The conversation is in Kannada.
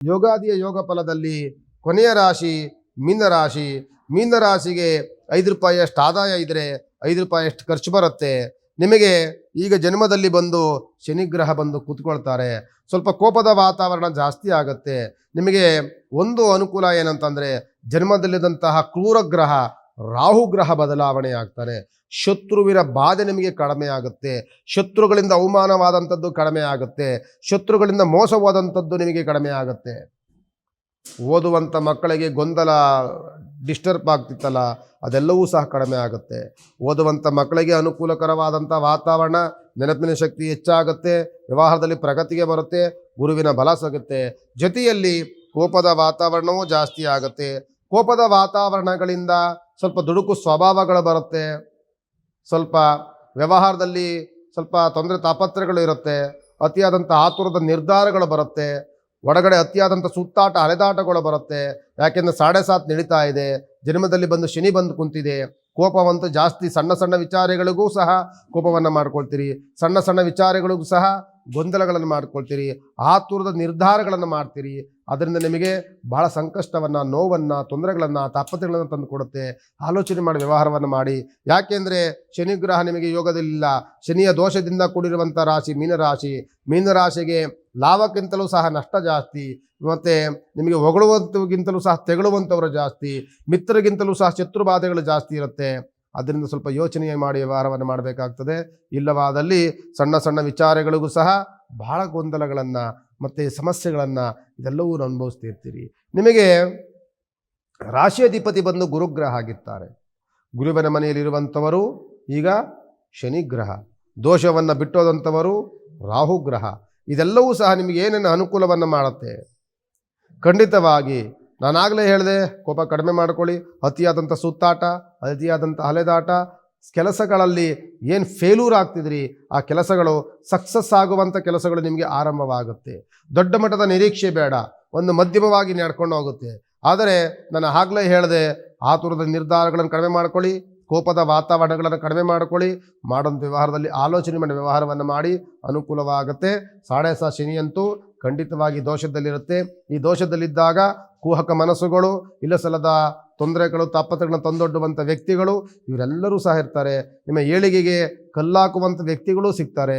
ಯೋಗಾದಿಯ ಯೋಗ ಫಲದಲ್ಲಿ ಕೊನೆಯ ರಾಶಿ ಮೀನರಾಶಿ. ಮೀನರಾಶಿಗೆ 5 ರೂಪಾಯಿಯಷ್ಟು ಆದಾಯ ಇದ್ದರೆ 5 ರೂಪಾಯಿಯಷ್ಟು ಖರ್ಚು ಬರುತ್ತೆ. ನಿಮಗೆ ಈಗ ಜನ್ಮದಲ್ಲಿ ಬಂದು ಶನಿಗ್ರಹ ಬಂದು ಕೂತ್ಕೊಳ್ತಾರೆ. ಸ್ವಲ್ಪ ಕೋಪದ ವಾತಾವರಣ ಜಾಸ್ತಿ ಆಗುತ್ತೆ. ನಿಮಗೆ ಒಂದು ಅನುಕೂಲ ಏನಂತಂದರೆ ಜನ್ಮದಲ್ಲಿದ್ದಂತಹ ಕ್ರೂರ ಗ್ರಹ ರಾಹು ಗ್ರಹ ಬದಲಾವಣೆ ಆಗ್ತಾರೆ. ಶತ್ರುವಿನ ಬಾಧೆ ನಿಮಗೆ ಕಡಿಮೆ ಆಗುತ್ತೆ. ಶತ್ರುಗಳಿಂದ ಅವಮಾನವಾದಂಥದ್ದು ಕಡಿಮೆ ಆಗುತ್ತೆ. ಶತ್ರುಗಳಿಂದ ಮೋಸವಾದಂಥದ್ದು ನಿಮಗೆ ಕಡಿಮೆ ಆಗುತ್ತೆ. ಓದುವಂಥ ಮಕ್ಕಳಿಗೆ ಗೊಂದಲ ಡಿಸ್ಟರ್ಬ್ ಆಗ್ತಿತ್ತಲ್ಲ, ಅದೆಲ್ಲವೂ ಸಹ ಕಡಿಮೆ ಆಗುತ್ತೆ. ಓದುವಂಥ ಮಕ್ಕಳಿಗೆ ಅನುಕೂಲಕರವಾದಂಥ ವಾತಾವರಣ, ನೆನಪಿನ ಶಕ್ತಿ ಹೆಚ್ಚಾಗುತ್ತೆ, ವ್ಯವಹಾರದಲ್ಲಿ ಪ್ರಗತಿಗೆ ಬರುತ್ತೆ, ಗುರುವಿನ ಬಲ ಸಿಗುತ್ತೆ. ಜೊತೆಯಲ್ಲಿ ಕೋಪದ ವಾತಾವರಣವೂ ಜಾಸ್ತಿ ಆಗುತ್ತೆ. ಕೋಪದ ವಾತಾವರಣಗಳಿಂದ ಸ್ವಲ್ಪ ದುಡುಕು ಸ್ವಭಾವಗಳು ಬರುತ್ತೆ. ಸ್ವಲ್ಪ ವ್ಯವಹಾರದಲ್ಲಿ ಸ್ವಲ್ಪ ತೊಂದರೆ ತಾಪತ್ರಗಳು ಇರುತ್ತೆ. ಅತಿಯಾದಂಥ ಆತುರದ ನಿರ್ಧಾರಗಳು ಬರುತ್ತೆ. ಒಳಗಡೆ ಅತಿಯಾದಂಥ ಸುತ್ತಾಟ ಅಲೆದಾಟಗಳು ಬರುತ್ತೆ. ಯಾಕೆಂದರೆ 7.5 ನಡೀತಾ ಇದೆ. ಜನ್ಮದಲ್ಲಿ ಬಂದು ಶನಿ ಬಂದು ಕುಂತಿದೆ. ಕೋಪವಂತೂ ಜಾಸ್ತಿ. ಸಣ್ಣ ಸಣ್ಣ ವಿಚಾರಗಳಿಗೂ ಸಹ ಕೋಪವನ್ನು ಮಾಡ್ಕೊಳ್ತೀರಿ. ಸಣ್ಣ ಸಣ್ಣ ವಿಚಾರಗಳಿಗೂ ಸಹ ಗೊಂದಲಗಳನ್ನು ಮಾಡ್ಕೊಳ್ತೀರಿ. ಆತುರದ ನಿರ್ಧಾರಗಳನ್ನು ಮಾಡ್ತೀರಿ. ಅದರಿಂದ ನಿಮಗೆ ಬಹಳ ಸಂಕಷ್ಟವನ್ನು, ನೋವನ್ನು, ತೊಂದರೆಗಳನ್ನು, ತಾಪತ್ರಗಳನ್ನು ತಂದು ಕೊಡುತ್ತೆ. ಆಲೋಚನೆ ಮಾಡಿ ವ್ಯವಹಾರವನ್ನು ಮಾಡಿ. ಯಾಕೆಂದರೆ ಶನಿಗ್ರಹ ನಿಮಗೆ ಯೋಗದಲ್ಲಿಲ್ಲ. ಶನಿಯ ದೋಷದಿಂದ ಕೂಡಿರುವಂಥ ರಾಶಿ ಮೀನರಾಶಿ. ಮೀನರಾಶಿಗೆ ಲಾಭಕ್ಕಿಂತಲೂ ಸಹ ನಷ್ಟ ಜಾಸ್ತಿ. ಮತ್ತು ನಿಮಗೆ ಹೊಗಳುವಂಥವ್ರಿಗಿಂತಲೂ ಸಹ ತೆಗಳುವಂಥವರು ಜಾಸ್ತಿ. ಮಿತ್ರರಿಗಿಂತಲೂ ಸಹ ಶತ್ರು ಬಾಧೆಗಳು ಜಾಸ್ತಿ ಇರುತ್ತೆ. ಅದರಿಂದ ಸ್ವಲ್ಪ ಯೋಚನೆ ಮಾಡಿ ವ್ಯವಹಾರವನ್ನು ಮಾಡಬೇಕಾಗ್ತದೆ. ಇಲ್ಲವಾದಲ್ಲಿ ಸಣ್ಣ ಸಣ್ಣ ವಿಚಾರಗಳಿಗೂ ಸಹ ಬಹಳ ಗೊಂದಲಗಳನ್ನು ಮತ್ತು ಸಮಸ್ಯೆಗಳನ್ನು ಇದೆಲ್ಲವೂ ಅನುಭವಿಸ್ತಿರ್ತೀರಿ. ನಿಮಗೆ ರಾಶಿಯಾಧಿಪತಿ ಬಂದು ಗುರುಗ್ರಹ ಆಗಿರ್ತಾರೆ. ಗುರುವಿನ ಮನೆಯಲ್ಲಿರುವಂಥವರು ಈಗ ಶನಿಗ್ರಹ. ದೋಷವನ್ನು ಬಿಟ್ಟೋದಂಥವರು ರಾಹುಗ್ರಹ. ಇದೆಲ್ಲವೂ ಸಹ ನಿಮಗೆ ಏನೇನು ಅನುಕೂಲವನ್ನು ಮಾಡುತ್ತೆ. ಖಂಡಿತವಾಗಿ ನಾನಾಗಲೇ ಹೇಳಿದೆ, ಕೋಪ ಕಡಿಮೆ ಮಾಡ್ಕೊಳ್ಳಿ. ಅತಿಯಾದಂಥ ಸುತ್ತಾಟ, ಅತಿಯಾದಂಥ ಅಲೆದಾಟ, ಕೆಲಸಗಳಲ್ಲಿ ಏನು ಫೇಲ್ಯೂರ್ ಆಗ್ತಿದ್ರಿ ಆ ಕೆಲಸಗಳು ಸಕ್ಸಸ್ ಆಗುವಂಥ ಕೆಲಸಗಳು ನಿಮಗೆ ಆರಂಭವಾಗುತ್ತೆ. ದೊಡ್ಡ ಮಟ್ಟದ ನಿರೀಕ್ಷೆ ಬೇಡ, ಒಂದು ಮಧ್ಯಮವಾಗಿ ನಡ್ಕೊಂಡು ಹೋಗುತ್ತೆ. ಆದರೆ ನಾನು ಆಗಲೇ ಹೇಳಿದೆ, ಆತುರದ ನಿರ್ಧಾರಗಳನ್ನು ಕಡಿಮೆ ಮಾಡ್ಕೊಳ್ಳಿ, ಕೋಪದ ವಾತಾವರಣಗಳನ್ನು ಕಡಿಮೆ ಮಾಡ್ಕೊಳ್ಳಿ. ಮಾಡೋಂಥ ವ್ಯವಹಾರದಲ್ಲಿ ಆಲೋಚನೆ ಮಾಡಿ ವ್ಯವಹಾರವನ್ನು ಮಾಡಿ ಅನುಕೂಲವಾಗುತ್ತೆ. 7.5 ಶನಿಯಂತೂ ಖಂಡಿತವಾಗಿ ದೋಷದಲ್ಲಿರುತ್ತೆ. ಈ ದೋಷದಲ್ಲಿದ್ದಾಗ ಕುಹಕ ಮನಸ್ಸುಗಳು, ಇಲ್ಲ ಸಲ್ಲದ ತೊಂದರೆಗಳು, ತಾಪತ್ರಗಳನ್ನು ತಂದೊಡ್ಡುವಂಥ ವ್ಯಕ್ತಿಗಳು ಇವರೆಲ್ಲರೂ ಸಹ ಇರ್ತಾರೆ. ನಿಮ್ಮ ಏಳಿಗೆಗೆ ಕಲ್ಲಾಕುವಂಥ ವ್ಯಕ್ತಿಗಳು ಸಿಗ್ತಾರೆ.